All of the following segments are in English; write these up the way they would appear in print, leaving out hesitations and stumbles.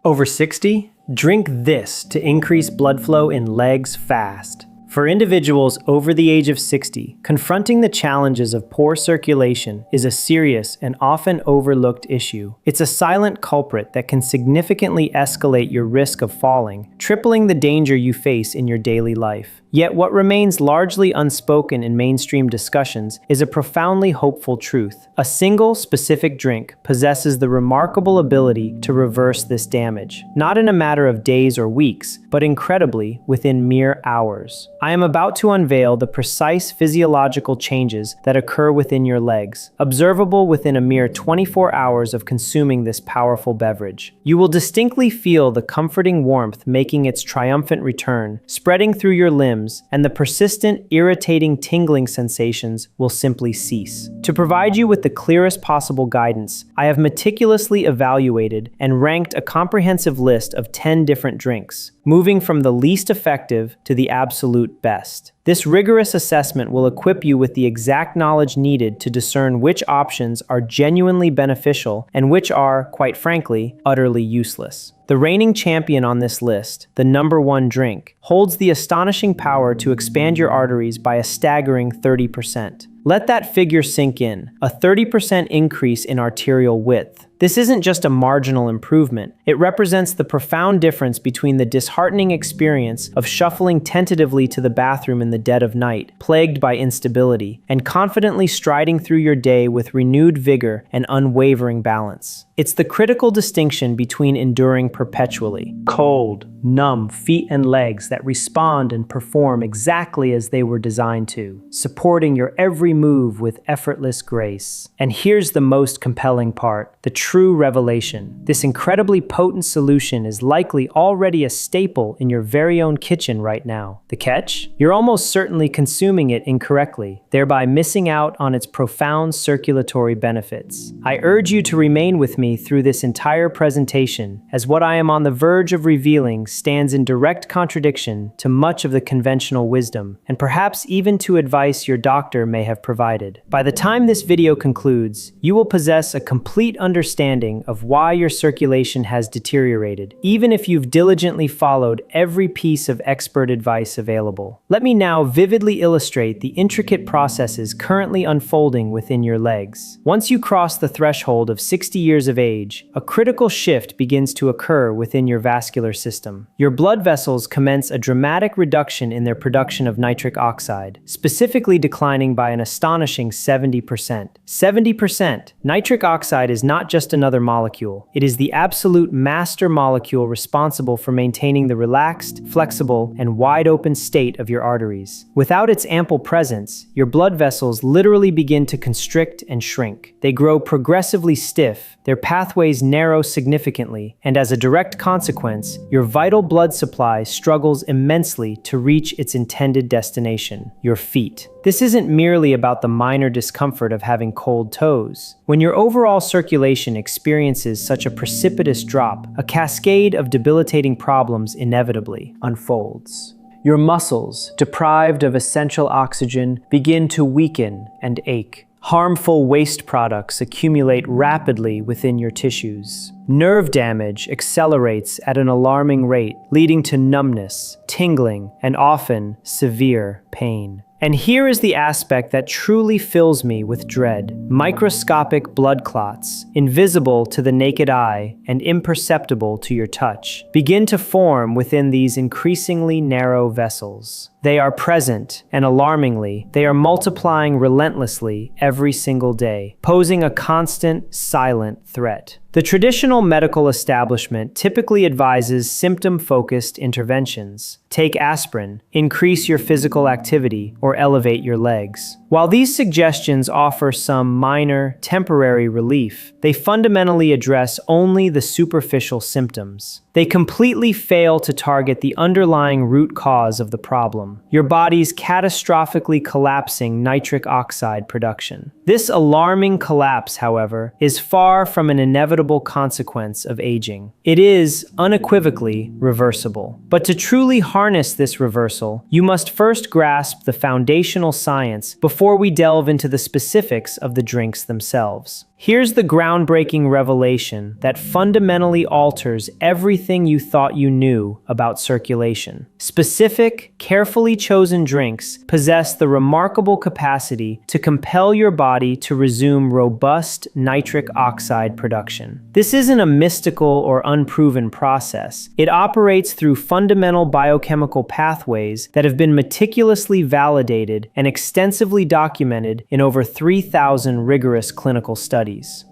Over 60? Drink this to increase blood flow in legs fast. For individuals over the age of 60, confronting the challenges of poor circulation is a serious and often overlooked issue. It's a silent culprit that can significantly escalate your risk of falling, tripling the danger you face in your daily life. Yet what remains largely unspoken in mainstream discussions is a profoundly hopeful truth. A single specific drink possesses the remarkable ability to reverse this damage, not in a matter of days or weeks, but incredibly within mere hours. I am about to unveil the precise physiological changes that occur within your legs, observable within a mere 24 hours of consuming this powerful beverage. You will distinctly feel the comforting warmth making its triumphant return, spreading through your limbs, and the persistent, irritating tingling sensations will simply cease. To provide you with the clearest possible guidance, I have meticulously evaluated and ranked a comprehensive list of 10 different drinks, moving from the least effective to the absolute best. This rigorous assessment will equip you with the exact knowledge needed to discern which options are genuinely beneficial and which are, quite frankly, utterly useless. The reigning champion on this list, the #1 drink, holds the astonishing power to expand your arteries by a staggering 30%. Let that figure sink in, a 30% increase in arterial width. This isn't just a marginal improvement. It represents the profound difference between the disheartening experience of shuffling tentatively to the bathroom in the dead of night, plagued by instability, and confidently striding through your day with renewed vigor and unwavering balance. It's the critical distinction between enduring perpetually cold, numb feet and legs that respond and perform exactly as they were designed to, supporting your every move with effortless grace. And here's the most compelling part, the true revelation. This incredibly potent solution is likely already a staple in your very own kitchen right now. The catch? You're almost certainly consuming it incorrectly, thereby missing out on its profound circulatory benefits. I urge you to remain with me through this entire presentation, as what I am on the verge of revealing stands in direct contradiction to much of the conventional wisdom, and perhaps even to advice your doctor may have provided. By the time this video concludes, you will possess a complete understanding of why your circulation has deteriorated, even if you've diligently followed every piece of expert advice available. Let me now vividly illustrate the intricate processes currently unfolding within your legs. Once you cross the threshold of 60 years of age, a critical shift begins to occur within your vascular system. Your blood vessels commence a dramatic reduction in their production of nitric oxide, specifically declining by an astonishing 70%. 70%! Nitric oxide is not just another molecule. It is the absolute master molecule responsible for maintaining the relaxed, flexible, and wide-open state of your arteries. Without its ample presence, your blood vessels literally begin to constrict and shrink. They grow progressively stiff, their pathways narrow significantly, and as a direct consequence, your vital blood supply struggles immensely to reach its intended destination, your feet. This isn't merely about the minor discomfort of having cold toes. When your overall circulation experiences such a precipitous drop, a cascade of debilitating problems inevitably unfolds. Your muscles, deprived of essential oxygen, begin to weaken and ache. Harmful waste products accumulate rapidly within your tissues. Nerve damage accelerates at an alarming rate, leading to numbness, tingling, and often severe pain. And here is the aspect that truly fills me with dread. Microscopic blood clots, invisible to the naked eye and imperceptible to your touch, begin to form within these increasingly narrow vessels. They are present, and alarmingly, they are multiplying relentlessly every single day, posing a constant, silent threat. The traditional medical establishment typically advises symptom-focused interventions. Take aspirin, increase your physical activity, or elevate your legs. While these suggestions offer some minor, temporary relief, they fundamentally address only the superficial symptoms. They completely fail to target the underlying root cause of the problem, your body's catastrophically collapsing nitric oxide production. This alarming collapse, however, is far from an inevitable consequence of aging. It is, unequivocally, reversible. But to truly harness this reversal, you must first grasp the foundational science before we delve into the specifics of the drinks themselves. Here's the groundbreaking revelation that fundamentally alters everything you thought you knew about circulation. Specific, carefully chosen drinks possess the remarkable capacity to compel your body to resume robust nitric oxide production. This isn't a mystical or unproven process. It operates through fundamental biochemical pathways that have been meticulously validated and extensively documented in over 3,000 rigorous clinical studies.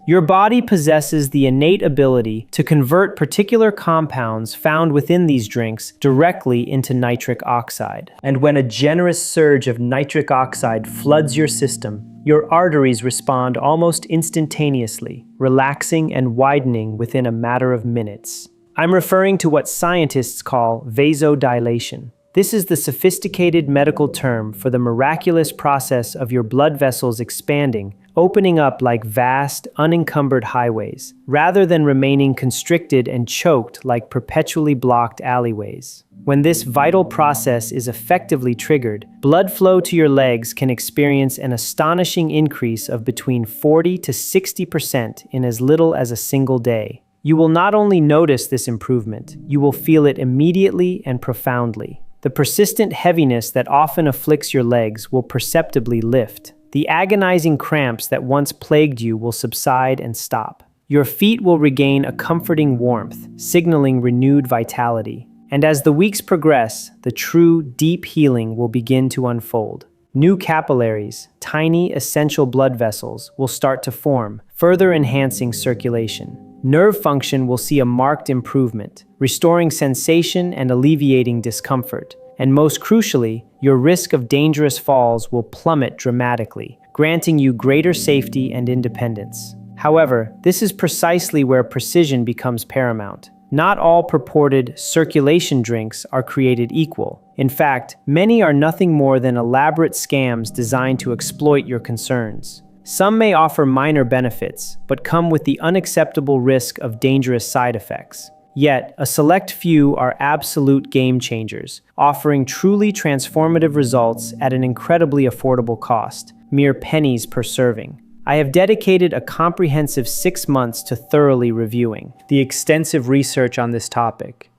Your body possesses the innate ability to convert particular compounds found within these drinks directly into nitric oxide. And when a generous surge of nitric oxide floods your system, your arteries respond almost instantaneously, relaxing and widening within a matter of minutes. I'm referring to what scientists call vasodilation. This is the sophisticated medical term for the miraculous process of your blood vessels expanding, opening up like vast, unencumbered highways, rather than remaining constricted and choked like perpetually blocked alleyways. When this vital process is effectively triggered, blood flow to your legs can experience an astonishing increase of between 40 to 60% in as little as a single day. You will not only notice this improvement, you will feel it immediately and profoundly. The persistent heaviness that often afflicts your legs will perceptibly lift. The agonizing cramps that once plagued you will subside and stop. Your feet will regain a comforting warmth, signaling renewed vitality. And as the weeks progress, the true, deep healing will begin to unfold. New capillaries, tiny, essential blood vessels, will start to form, further enhancing circulation. Nerve function will see a marked improvement, restoring sensation and alleviating discomfort. And most crucially, your risk of dangerous falls will plummet dramatically, granting you greater safety and independence. However, this is precisely where precision becomes paramount. Not all purported circulation drinks are created equal. In fact, many are nothing more than elaborate scams designed to exploit your concerns. Some may offer minor benefits, but come with the unacceptable risk of dangerous side effects. Yet, a select few are absolute game changers, offering truly transformative results at an incredibly affordable cost, mere pennies per serving. I have dedicated a comprehensive 6 months to thoroughly reviewing the extensive research on this topic,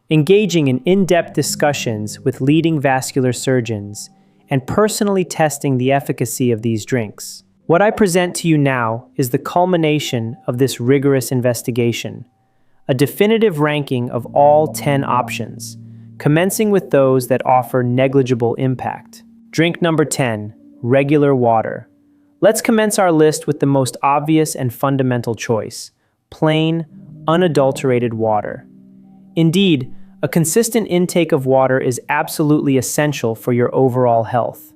engaging in in-depth discussions with leading vascular surgeons, and personally testing the efficacy of these drinks. What I present to you now is the culmination of this rigorous investigation, a definitive ranking of all 10 options, commencing with those that offer negligible impact. Drink number 10, regular water. Let's commence our list with the most obvious and fundamental choice, plain, unadulterated water. Indeed, a consistent intake of water is absolutely essential for your overall health.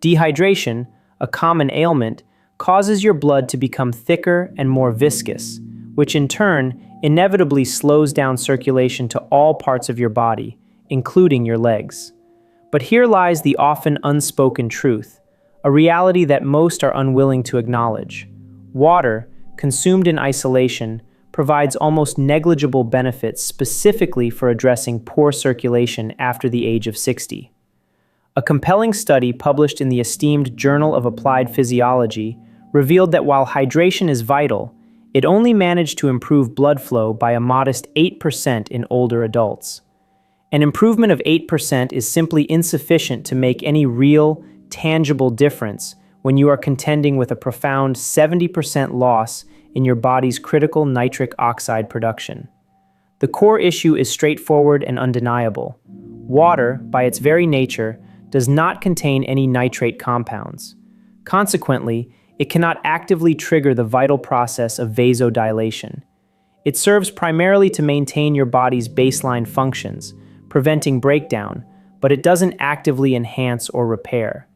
Dehydration, a common ailment, causes your blood to become thicker and more viscous, which in turn inevitably slows down circulation to all parts of your body, including your legs. But here lies the often unspoken truth, a reality that most are unwilling to acknowledge. Water, consumed in isolation, provides almost negligible benefits specifically for addressing poor circulation after the age of 60. A compelling study published in the esteemed Journal of Applied Physiology revealed that while hydration is vital, it only managed to improve blood flow by a modest 8% in older adults. An improvement of 8% is simply insufficient to make any real, tangible difference when you are contending with a profound 70% loss in your body's critical nitric oxide production. The core issue is straightforward and undeniable. Water, by its very nature, does not contain any nitrate compounds. Consequently, it cannot actively trigger the vital process of vasodilation. It serves primarily to maintain your body's baseline functions, preventing breakdown, but it doesn't actively enhance or repair.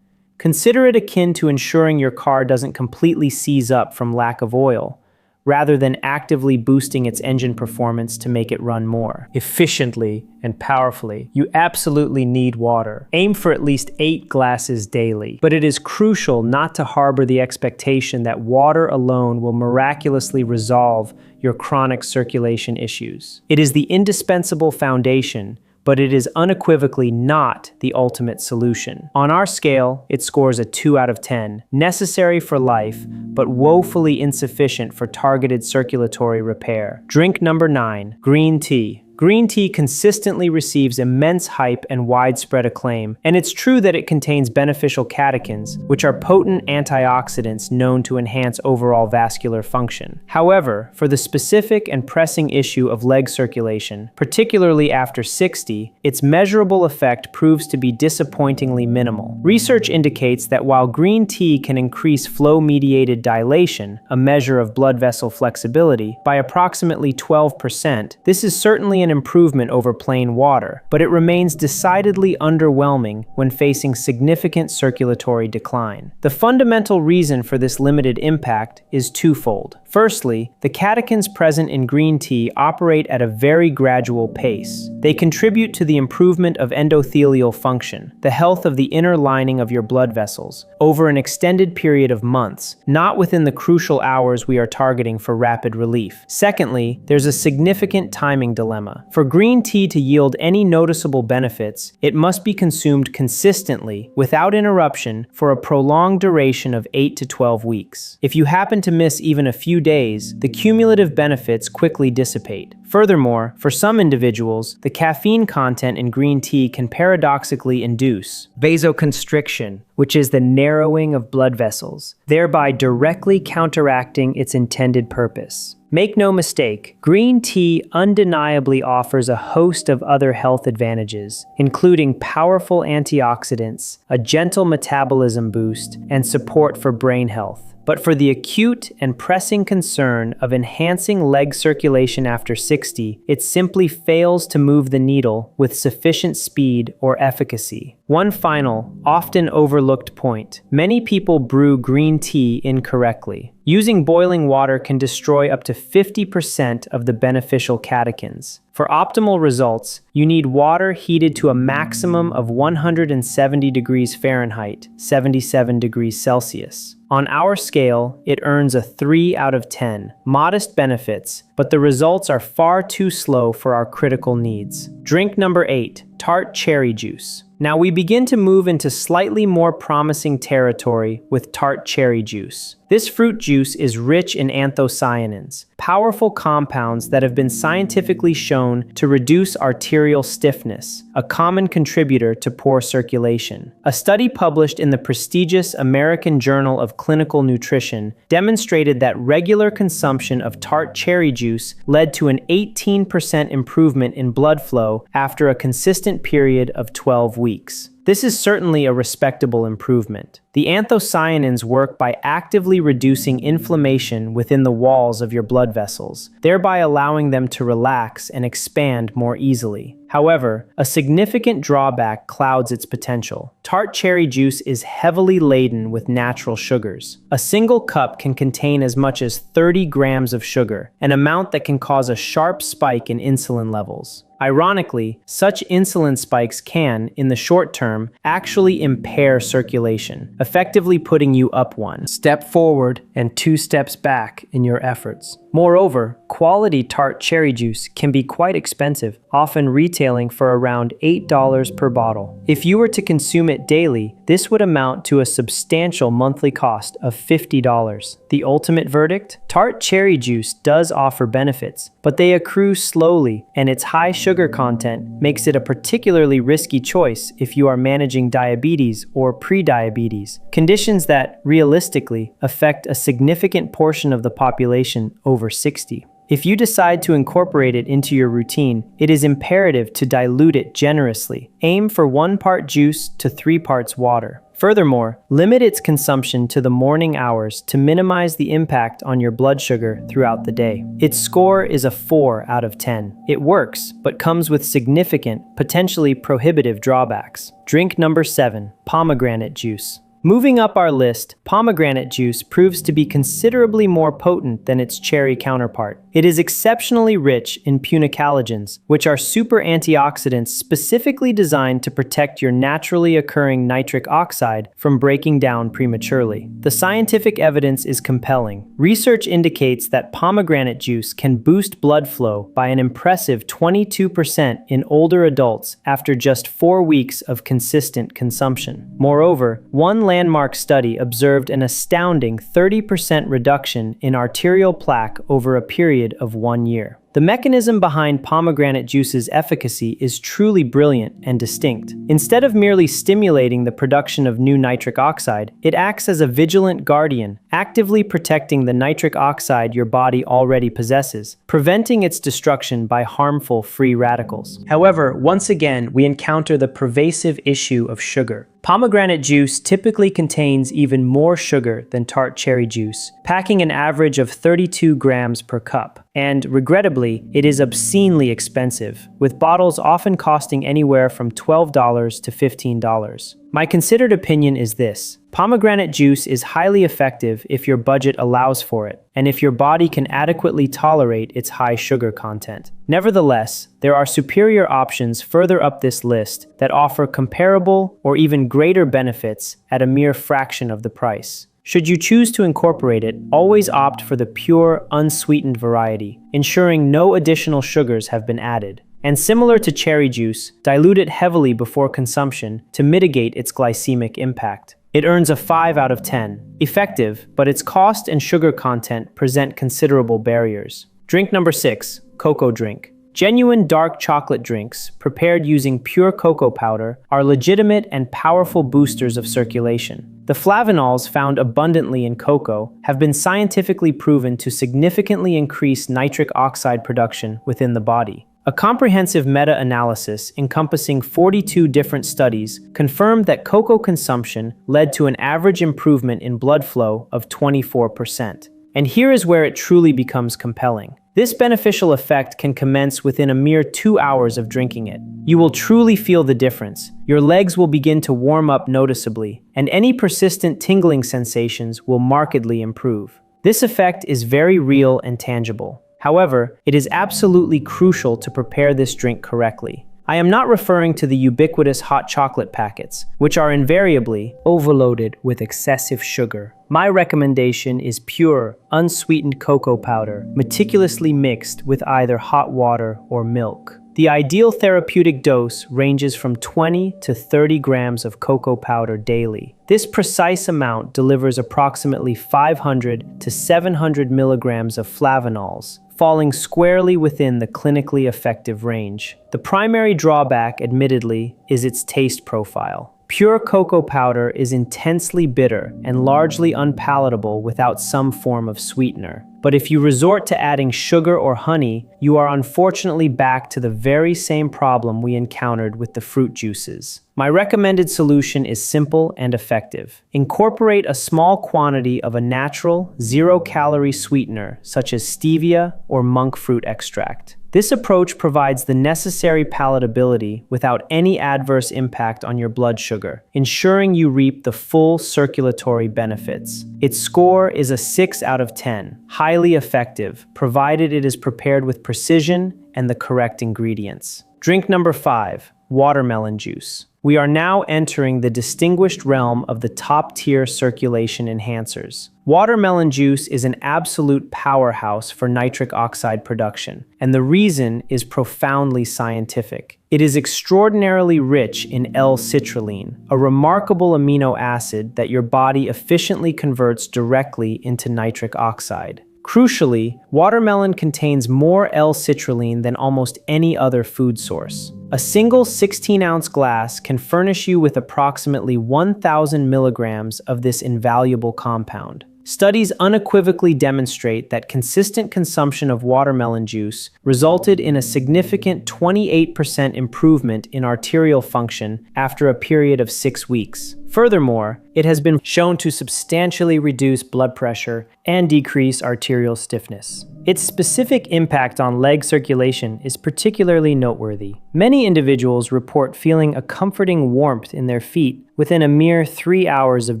Consider it akin to ensuring your car doesn't completely seize up from lack of oil, rather than actively boosting its engine performance to make it run more efficiently and powerfully. You absolutely need water. Aim for at least 8 glasses daily. But it is crucial not to harbor the expectation that water alone will miraculously resolve your chronic circulation issues. It is the indispensable foundation, but it is unequivocally not the ultimate solution. On our scale, it scores a 2 out of 10, necessary for life, but woefully insufficient for targeted circulatory repair. Drink number 9, green tea. Green tea consistently receives immense hype and widespread acclaim, and it's true that it contains beneficial catechins, which are potent antioxidants known to enhance overall vascular function. However, for the specific and pressing issue of leg circulation, particularly after 60, its measurable effect proves to be disappointingly minimal. Research indicates that while green tea can increase flow-mediated dilation, a measure of blood vessel flexibility, by approximately 12%, this is certainly an improvement over plain water, but it remains decidedly underwhelming when facing significant circulatory decline. The fundamental reason for this limited impact is twofold. Firstly, the catechins present in green tea operate at a very gradual pace. They contribute to the improvement of endothelial function, the health of the inner lining of your blood vessels, over an extended period of months, not within the crucial hours we are targeting for rapid relief. Secondly, there's a significant timing dilemma. For green tea to yield any noticeable benefits, it must be consumed consistently, without interruption, for a prolonged duration of 8 to 12 weeks. If you happen to miss even a few days, the cumulative benefits quickly dissipate. Furthermore, for some individuals, the caffeine content in green tea can paradoxically induce vasoconstriction, which is the narrowing of blood vessels, thereby directly counteracting its intended purpose. Make no mistake, green tea undeniably offers a host of other health advantages, including powerful antioxidants, a gentle metabolism boost, and support for brain health. But for the acute and pressing concern of enhancing leg circulation after 60, it simply fails to move the needle with sufficient speed or efficacy. One final, often overlooked point. Many people brew green tea incorrectly. Using boiling water can destroy up to 50% of the beneficial catechins. For optimal results, you need water heated to a maximum of 170 degrees Fahrenheit, 77 degrees Celsius. On our scale, it earns a 3 out of 10. Modest benefits, but the results are far too slow for our critical needs. Drink number 8, tart cherry juice. Now we begin to move into slightly more promising territory with tart cherry juice. This fruit juice is rich in anthocyanins, powerful compounds that have been scientifically shown to reduce arterial stiffness, a common contributor to poor circulation. A study published in the prestigious American Journal of Clinical Nutrition demonstrated that regular consumption of tart cherry juice led to an 18% improvement in blood flow after a consistent period of 12 weeks. This is certainly a respectable improvement. The anthocyanins work by actively reducing inflammation within the walls of your blood vessels, thereby allowing them to relax and expand more easily. However, a significant drawback clouds its potential. Tart cherry juice is heavily laden with natural sugars. A single cup can contain as much as 30 grams of sugar, an amount that can cause a sharp spike in insulin levels. Ironically, such insulin spikes can, in the short term, actually impair circulation, effectively putting you up 1 step forward and 2 steps back in your efforts. Moreover, quality tart cherry juice can be quite expensive, often retailing for around $8 per bottle. If you were to consume it daily, this would amount to a substantial monthly cost of $50. The ultimate verdict? Tart cherry juice does offer benefits, but they accrue slowly, and its high sugar content makes it a particularly risky choice if you are managing diabetes or pre-diabetes, conditions that, realistically, affect a significant portion of the population over 60. If you decide to incorporate it into your routine, it is imperative to dilute it generously. Aim for 1 part juice to 3 parts water. Furthermore, limit its consumption to the morning hours to minimize the impact on your blood sugar throughout the day. Its score is a 4 out of 10. It works, but comes with significant, potentially prohibitive drawbacks. Drink number 7, pomegranate juice. Moving up our list, pomegranate juice proves to be considerably more potent than its cherry counterpart. It is exceptionally rich in punicalagins, which are super antioxidants specifically designed to protect your naturally occurring nitric oxide from breaking down prematurely. The scientific evidence is compelling. Research indicates that pomegranate juice can boost blood flow by an impressive 22% in older adults after just 4 weeks of consistent consumption. Moreover, one landmark study observed an astounding 30% reduction in arterial plaque over a period of 1 year. The mechanism behind pomegranate juice's efficacy is truly brilliant and distinct. Instead of merely stimulating the production of new nitric oxide, it acts as a vigilant guardian, actively protecting the nitric oxide your body already possesses, preventing its destruction by harmful free radicals. However, once again, we encounter the pervasive issue of sugar. Pomegranate juice typically contains even more sugar than tart cherry juice, packing an average of 32 grams per cup. And regrettably, it is obscenely expensive, with bottles often costing anywhere from $12 to $15. My considered opinion is this: pomegranate juice is highly effective if your budget allows for it, and if your body can adequately tolerate its high sugar content. Nevertheless, there are superior options further up this list that offer comparable or even greater benefits at a mere fraction of the price. Should you choose to incorporate it, always opt for the pure, unsweetened variety, ensuring no additional sugars have been added. And similar to cherry juice, dilute it heavily before consumption to mitigate its glycemic impact. It earns a 5 out of 10. Effective, but its cost and sugar content present considerable barriers. Drink number 6, cocoa drink. Genuine dark chocolate drinks, prepared using pure cocoa powder, are legitimate and powerful boosters of circulation. The flavanols found abundantly in cocoa have been scientifically proven to significantly increase nitric oxide production within the body. A comprehensive meta-analysis encompassing 42 different studies confirmed that cocoa consumption led to an average improvement in blood flow of 24%. And here is where it truly becomes compelling. This beneficial effect can commence within a mere 2 hours of drinking it. You will truly feel the difference. Your legs will begin to warm up noticeably, and any persistent tingling sensations will markedly improve. This effect is very real and tangible. However, it is absolutely crucial to prepare this drink correctly. I am not referring to the ubiquitous hot chocolate packets, which are invariably overloaded with excessive sugar. My recommendation is pure, unsweetened cocoa powder, meticulously mixed with either hot water or milk. The ideal therapeutic dose ranges from 20 to 30 grams of cocoa powder daily. This precise amount delivers approximately 500 to 700 milligrams of flavanols, falling squarely within the clinically effective range. The primary drawback, admittedly, is its taste profile. Pure cocoa powder is intensely bitter and largely unpalatable without some form of sweetener. But if you resort to adding sugar or honey, you are unfortunately back to the very same problem we encountered with the fruit juices. My recommended solution is simple and effective. Incorporate a small quantity of a natural, zero-calorie sweetener such as stevia or monk fruit extract. This approach provides the necessary palatability without any adverse impact on your blood sugar, ensuring you reap the full circulatory benefits. Its score is a 6 out of 10, highly effective, provided it is prepared with precision and the correct ingredients. Drink number 5, watermelon juice. We are now entering the distinguished realm of the top-tier circulation enhancers. Watermelon juice is an absolute powerhouse for nitric oxide production, and the reason is profoundly scientific. It is extraordinarily rich in L-citrulline, a remarkable amino acid that your body efficiently converts directly into nitric oxide. Crucially, watermelon contains more L-citrulline than almost any other food source. A single 16-ounce glass can furnish you with approximately 1,000 milligrams of this invaluable compound. Studies unequivocally demonstrate that consistent consumption of watermelon juice resulted in a significant 28% improvement in arterial function after a period of 6 weeks. Furthermore, it has been shown to substantially reduce blood pressure and decrease arterial stiffness. Its specific impact on leg circulation is particularly noteworthy. Many individuals report feeling a comforting warmth in their feet within a mere 3 hours of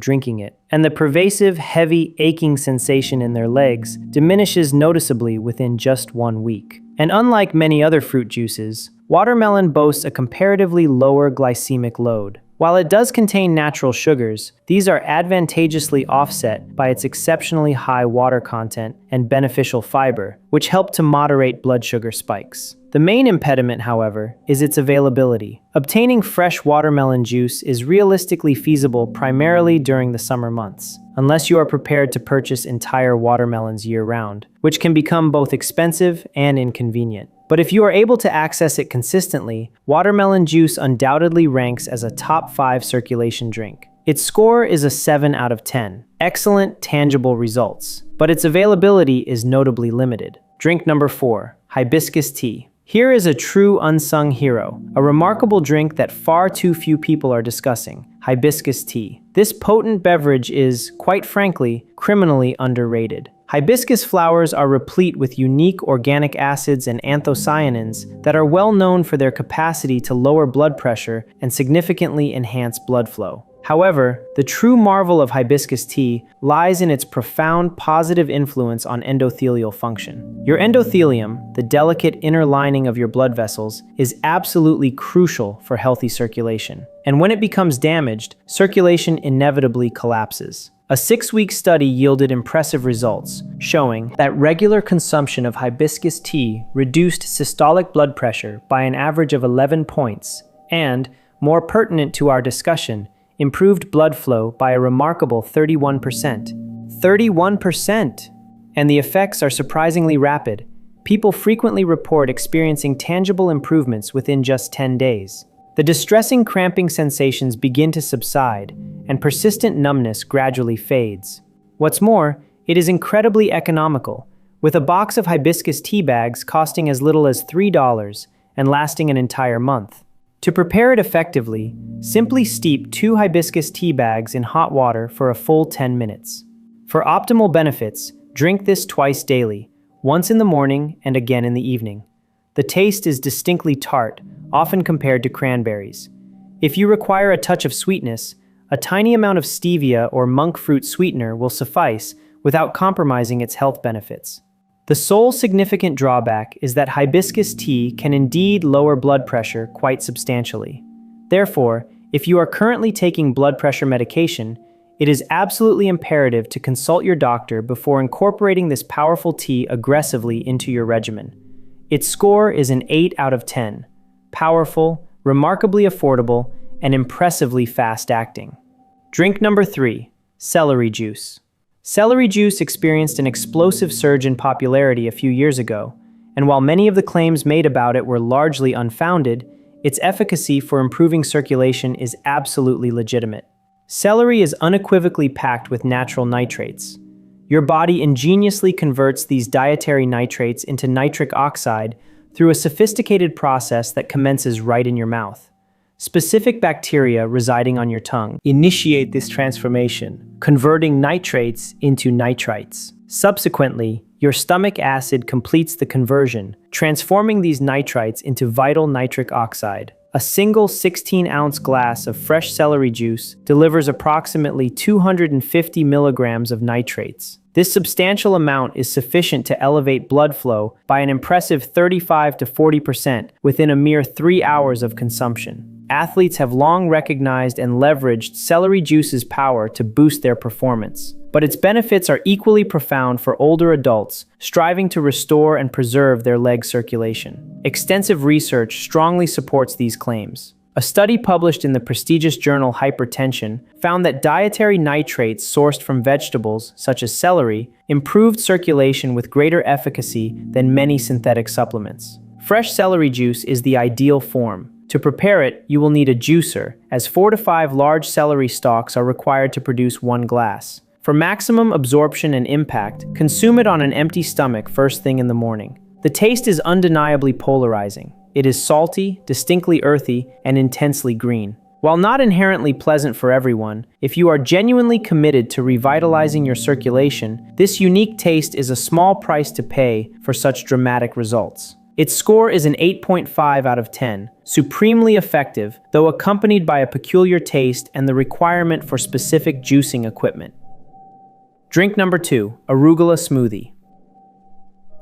drinking it, and the pervasive, heavy, aching sensation in their legs diminishes noticeably within just 1 week. And unlike many other fruit juices, watermelon boasts a comparatively lower glycemic load. While it does contain natural sugars, these are advantageously offset by its exceptionally high water content and beneficial fiber, which help to moderate blood sugar spikes. The main impediment, however, is its availability. Obtaining fresh watermelon juice is realistically feasible primarily during the summer months, unless you are prepared to purchase entire watermelons year-round, which can become both expensive and inconvenient. But if you are able to access it consistently, watermelon juice undoubtedly ranks as a top 5 circulation drink. Its score is a 7 out of 10. Excellent, tangible results. But its availability is notably limited. Drink number 4, hibiscus tea. Here is a true unsung hero, a remarkable drink that far too few people are discussing, hibiscus tea. This potent beverage is, quite frankly, criminally underrated. Hibiscus flowers are replete with unique organic acids and anthocyanins that are well known for their capacity to lower blood pressure and significantly enhance blood flow. However, the true marvel of hibiscus tea lies in its profound positive influence on endothelial function. Your endothelium, the delicate inner lining of your blood vessels, is absolutely crucial for healthy circulation. And when it becomes damaged, circulation inevitably collapses. A 6-week study yielded impressive results, showing that regular consumption of hibiscus tea reduced systolic blood pressure by an average of 11 points, and, more pertinent to our discussion, improved blood flow by a remarkable 31%. 31%! And the effects are surprisingly rapid. People frequently report experiencing tangible improvements within just 10 days. The distressing cramping sensations begin to subside, and persistent numbness gradually fades. What's more, it is incredibly economical, with a box of hibiscus tea bags costing as little as $3 and lasting an entire month. To prepare it effectively, simply steep 2 hibiscus tea bags in hot water for a full 10 minutes. For optimal benefits, drink this twice daily, once in the morning and again in the evening. The taste is distinctly tart, often compared to cranberries. If you require a touch of sweetness, a tiny amount of stevia or monk fruit sweetener will suffice without compromising its health benefits. The sole significant drawback is that hibiscus tea can indeed lower blood pressure quite substantially. Therefore, if you are currently taking blood pressure medication, it is absolutely imperative to consult your doctor before incorporating this powerful tea aggressively into your regimen. Its score is an 8 out of 10. Powerful, remarkably affordable, and impressively fast-acting. Drink number 3, celery juice. Celery juice experienced an explosive surge in popularity a few years ago, and while many of the claims made about it were largely unfounded, its efficacy for improving circulation is absolutely legitimate. Celery is unequivocally packed with natural nitrates. Your body ingeniously converts these dietary nitrates into nitric oxide through a sophisticated process that commences right in your mouth. Specific bacteria residing on your tongue initiate this transformation, converting nitrates into nitrites. Subsequently, your stomach acid completes the conversion, transforming these nitrites into vital nitric oxide. A single 16-ounce glass of fresh celery juice delivers approximately 250 milligrams of nitrates. This substantial amount is sufficient to elevate blood flow by an impressive 35 to 40% within a mere 3 hours of consumption. Athletes have long recognized and leveraged celery juice's power to boost their performance, but its benefits are equally profound for older adults striving to restore and preserve their leg circulation. Extensive research strongly supports these claims. A study published in the prestigious journal Hypertension found that dietary nitrates sourced from vegetables, such as celery, improved circulation with greater efficacy than many synthetic supplements. Fresh celery juice is the ideal form. To prepare it, you will need a juicer, as 4 to 5 large celery stalks are required to produce 1 glass. For maximum absorption and impact, consume it on an empty stomach first thing in the morning. The taste is undeniably polarizing. It is salty, distinctly earthy, and intensely green. While not inherently pleasant for everyone, if you are genuinely committed to revitalizing your circulation, this unique taste is a small price to pay for such dramatic results. Its score is an 8.5 out of 10, supremely effective, though accompanied by a peculiar taste and the requirement for specific juicing equipment. Drink number 2, arugula smoothie.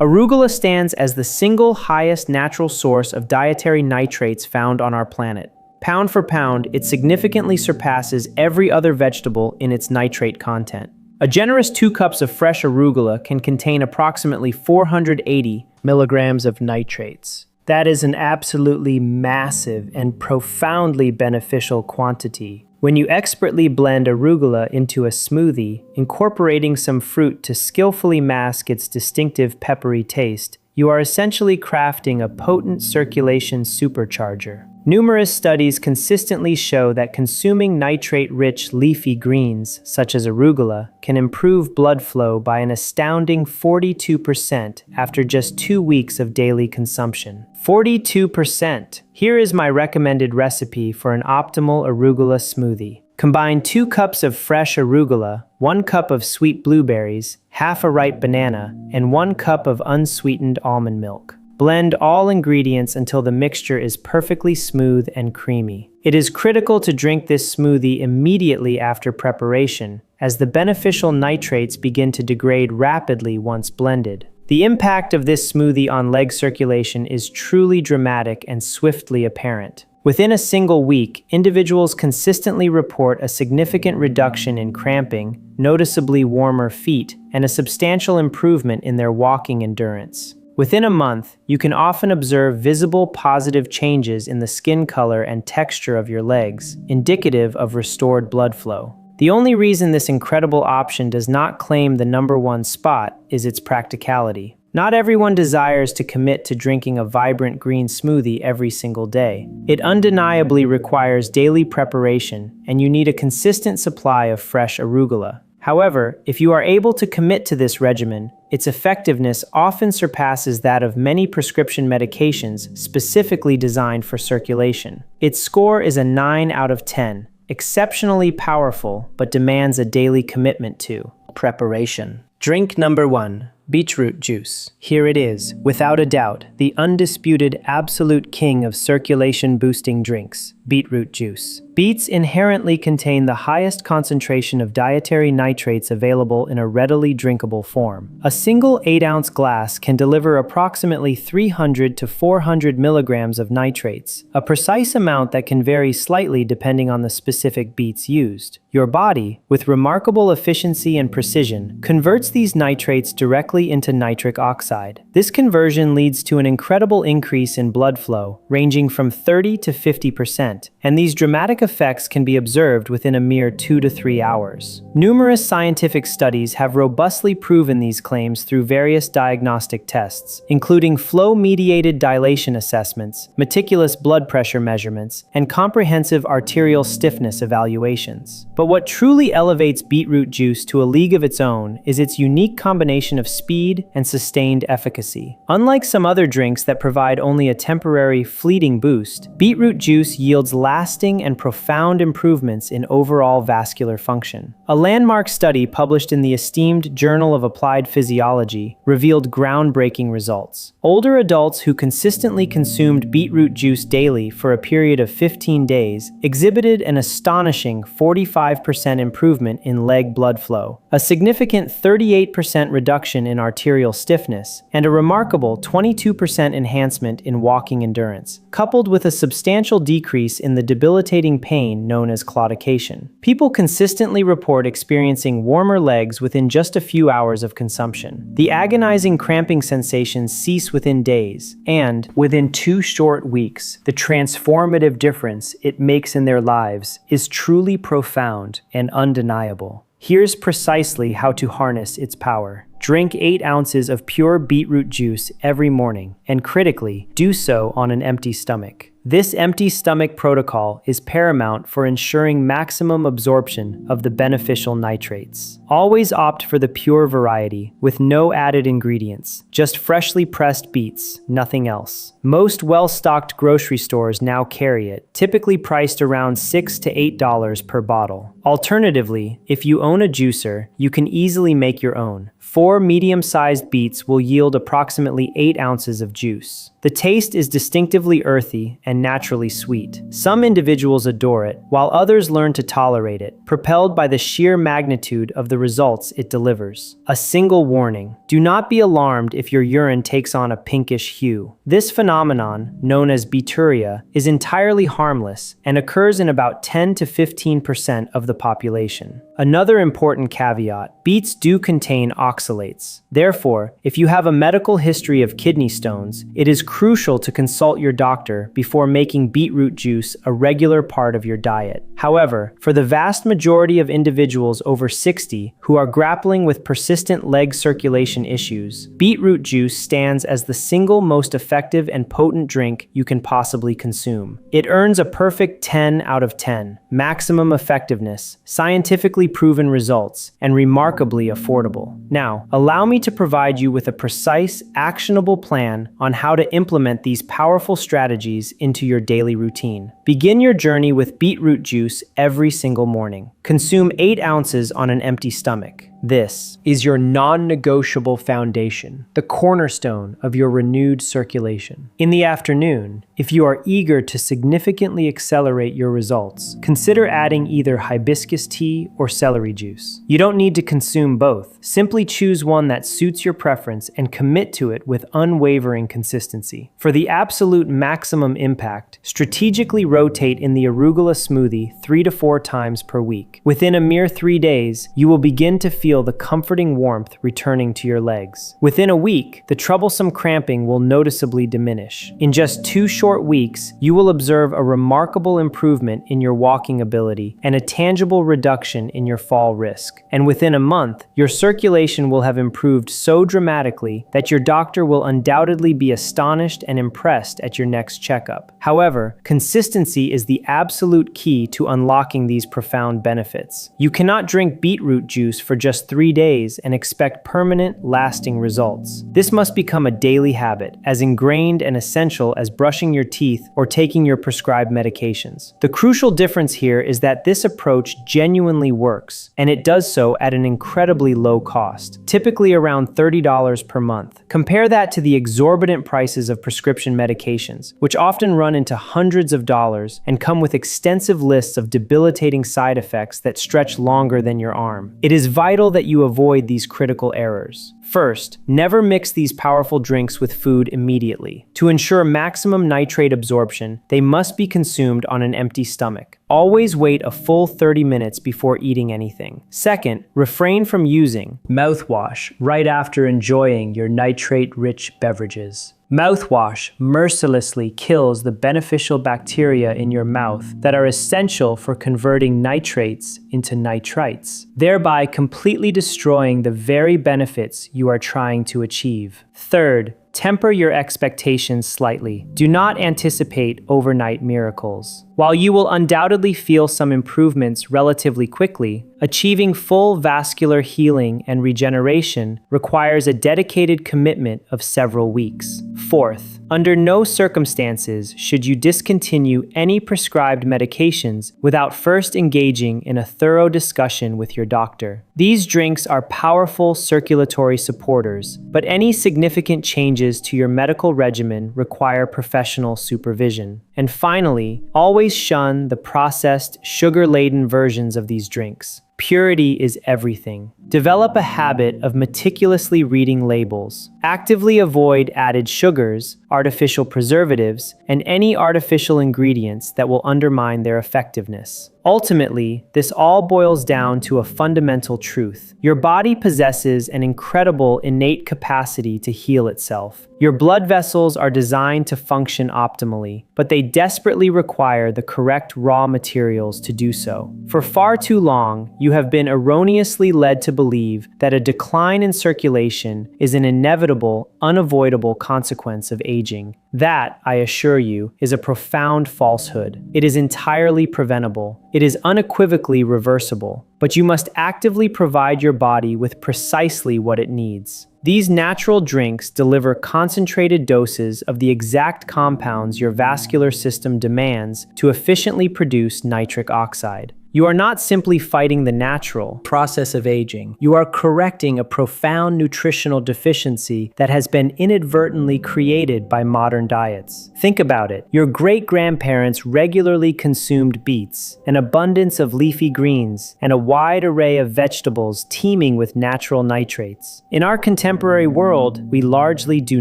Arugula stands as the single highest natural source of dietary nitrates found on our planet. Pound for pound, it significantly surpasses every other vegetable in its nitrate content. A generous 2 cups of fresh arugula can contain approximately 480 milligrams of nitrates. That is an absolutely massive and profoundly beneficial quantity. When you expertly blend arugula into a smoothie, incorporating some fruit to skillfully mask its distinctive peppery taste, you are essentially crafting a potent circulation supercharger. Numerous studies consistently show that consuming nitrate-rich leafy greens, such as arugula, can improve blood flow by an astounding 42% after just 2 weeks of daily consumption. 42%! Here is my recommended recipe for an optimal arugula smoothie. Combine 2 cups of fresh arugula, 1 cup of sweet blueberries, half a ripe banana, and 1 cup of unsweetened almond milk. Blend all ingredients until the mixture is perfectly smooth and creamy. It is critical to drink this smoothie immediately after preparation, as the beneficial nitrates begin to degrade rapidly once blended. The impact of this smoothie on leg circulation is truly dramatic and swiftly apparent. Within a single week, individuals consistently report a significant reduction in cramping, noticeably warmer feet, and a substantial improvement in their walking endurance. Within a month, you can often observe visible positive changes in the skin color and texture of your legs, indicative of restored blood flow. The only reason this incredible option does not claim the #1 spot is its practicality. Not everyone desires to commit to drinking a vibrant green smoothie every single day. It undeniably requires daily preparation, and you need a consistent supply of fresh arugula. However, if you are able to commit to this regimen, its effectiveness often surpasses that of many prescription medications specifically designed for circulation. Its score is a 9 out of 10, exceptionally powerful, but demands a daily commitment to preparation. Drink number 1, beetroot juice. Here it is, without a doubt, the undisputed absolute king of circulation-boosting drinks, beetroot juice. Beets inherently contain the highest concentration of dietary nitrates available in a readily drinkable form. A single 8-ounce glass can deliver approximately 300 to 400 milligrams of nitrates, a precise amount that can vary slightly depending on the specific beets used. Your body, with remarkable efficiency and precision, converts these nitrates directly into nitric oxide. This conversion leads to an incredible increase in blood flow, ranging from 30 to 50%, and these dramatic effects can be observed within a mere 2 to 3 hours. Numerous scientific studies have robustly proven these claims through various diagnostic tests, including flow-mediated dilation assessments, meticulous blood pressure measurements, and comprehensive arterial stiffness evaluations. But what truly elevates beetroot juice to a league of its own is its unique combination of speed and sustained efficacy. Unlike some other drinks that provide only a temporary, fleeting boost, beetroot juice yields lasting and profound improvements in overall vascular function. A landmark study published in the esteemed Journal of Applied Physiology revealed groundbreaking results. Older adults who consistently consumed beetroot juice daily for a period of 15 days exhibited an astonishing 45% improvement in leg blood flow, a significant 38% reduction in arterial stiffness, and a remarkable 22% enhancement in walking endurance, coupled with a substantial decrease in the debilitating pain known as claudication. People consistently report experiencing warmer legs within just a few hours of consumption. The agonizing cramping sensations cease within days, and within 2 short weeks, the transformative difference it makes in their lives is truly profound and undeniable. Here's precisely how to harness its power. Drink 8 ounces of pure beetroot juice every morning, and critically, do so on an empty stomach. This empty stomach protocol is paramount for ensuring maximum absorption of the beneficial nitrates. Always opt for the pure variety with no added ingredients, just freshly pressed beets, nothing else. Most well-stocked grocery stores now carry it, typically priced around $6 to $8 per bottle. Alternatively, if you own a juicer, you can easily make your own. 4 medium-sized beets will yield approximately 8 ounces of juice. The taste is distinctively earthy and naturally sweet. Some individuals adore it, while others learn to tolerate it, propelled by the sheer magnitude of the results it delivers. A single warning: do not be alarmed if your urine takes on a pinkish hue. This phenomenon, known as beeturia, is entirely harmless and occurs in about 10 to 15% of the population. Another important caveat: beets do contain oxalates. Therefore, if you have a medical history of kidney stones, it is crucial to consult your doctor before making beetroot juice a regular part of your diet. However, for the vast majority of individuals over 60 who are grappling with persistent leg circulation issues, beetroot juice stands as the single most effective and potent drink you can possibly consume. It earns a perfect 10 out of 10, maximum effectiveness, scientifically proven results, and remarkably affordable. Now, allow me to provide you with a precise, actionable plan on how to implement these powerful strategies into your daily routine. Begin your journey with beetroot juice every single morning. Consume 8 ounces on an empty stomach. This is your non-negotiable foundation, the cornerstone of your renewed circulation. In the afternoon, if you are eager to significantly accelerate your results, consider adding either hibiscus tea or celery juice. You don't need to consume both. Simply choose one that suits your preference and commit to it with unwavering consistency. For the absolute maximum impact, strategically rotate in the arugula smoothie 3 to 4 times per week. Within a mere 3 days, you will begin to feel the comforting warmth returning to your legs. Within a week, the troublesome cramping will noticeably diminish. In just 2 short weeks, you will observe a remarkable improvement in your walking ability and a tangible reduction in your fall risk. And within a month, your circulation will have improved so dramatically that your doctor will undoubtedly be astonished and impressed at your next checkup. However, consistency is the absolute key to unlocking these profound benefits. You cannot drink beetroot juice for just 3 days and expect permanent, lasting results. This must become a daily habit, as ingrained and essential as brushing your teeth or taking your prescribed medications. The crucial difference here is that this approach genuinely works, and it does so at an incredibly low cost, typically around $30 per month. Compare that to the exorbitant prices of prescription medications, which often run into hundreds of dollars and come with extensive lists of debilitating side effects that stretch longer than your arm. It is vital that you avoid these critical errors. First, never mix these powerful drinks with food immediately. To ensure maximum nitrate absorption, they must be consumed on an empty stomach. Always wait a full 30 minutes before eating anything. Second, refrain from using mouthwash right after enjoying your nitrate-rich beverages. Mouthwash mercilessly kills the beneficial bacteria in your mouth that are essential for converting nitrates into nitrites, thereby completely destroying the very benefits you are trying to achieve. Third, temper your expectations slightly. Do not anticipate overnight miracles. While you will undoubtedly feel some improvements relatively quickly, achieving full vascular healing and regeneration requires a dedicated commitment of several weeks. Fourth, under no circumstances should you discontinue any prescribed medications without first engaging in a thorough discussion with your doctor. These drinks are powerful circulatory supporters, but any significant changes to your medical regimen require professional supervision. And finally, always shun the processed, sugar-laden versions of these drinks. Purity is everything. Develop a habit of meticulously reading labels. Actively avoid added sugars, artificial preservatives, and any artificial ingredients that will undermine their effectiveness. Ultimately, this all boils down to a fundamental truth. Your body possesses an incredible innate capacity to heal itself. Your blood vessels are designed to function optimally, but they desperately require the correct raw materials to do so. For far too long, you have been erroneously led to believe that a decline in circulation is an inevitable, unavoidable consequence of aging. That, I assure you, is a profound falsehood. It is entirely preventable. It is unequivocally reversible. But you must actively provide your body with precisely what it needs. These natural drinks deliver concentrated doses of the exact compounds your vascular system demands to efficiently produce nitric oxide. You are not simply fighting the natural process of aging. You are correcting a profound nutritional deficiency that has been inadvertently created by modern diets. Think about it. Your great-grandparents regularly consumed beets, an abundance of leafy greens, and a wide array of vegetables teeming with natural nitrates. In our contemporary world, we largely do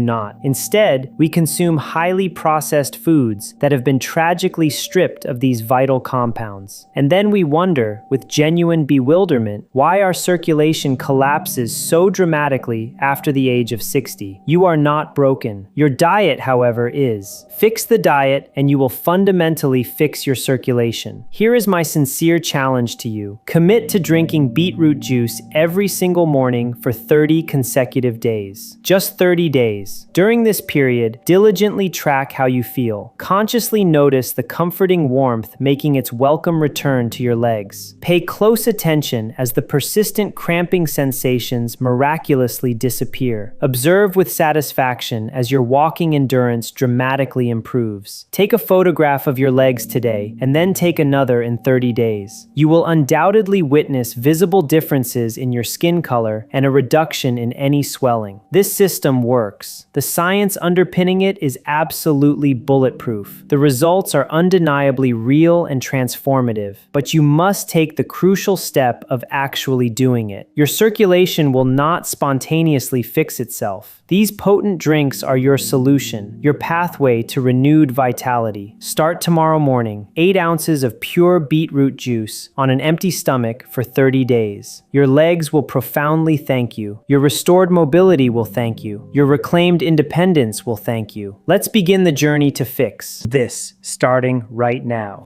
not. Instead, we consume highly processed foods that have been tragically stripped of these vital compounds. And then we wonder, with genuine bewilderment, why our circulation collapses so dramatically after the age of 60. You are not broken. Your diet, however, is. Fix the diet and you will fundamentally fix your circulation. Here is my sincere challenge to you. Commit to drinking beetroot juice every single morning for 30 consecutive days. Just 30 days. During this period, diligently track how you feel. Consciously notice the comforting warmth making its welcome return to your legs. Pay close attention as the persistent cramping sensations miraculously disappear. Observe with satisfaction as your walking endurance dramatically improves. Take a photograph of your legs today and then take another in 30 days. You will undoubtedly witness visible differences in your skin color and a reduction in any swelling. This system works. The science underpinning it is absolutely bulletproof. The results are undeniably real and transformative, but you must take the crucial step of actually doing it. Your circulation will not spontaneously fix itself. These potent drinks are your solution, your pathway to renewed vitality. Start tomorrow morning. 8 ounces of pure beetroot juice on an empty stomach for 30 days. Your legs will profoundly thank you. Your restored mobility will thank you. Your reclaimed independence will thank you. Let's begin the journey to fix this, starting right now.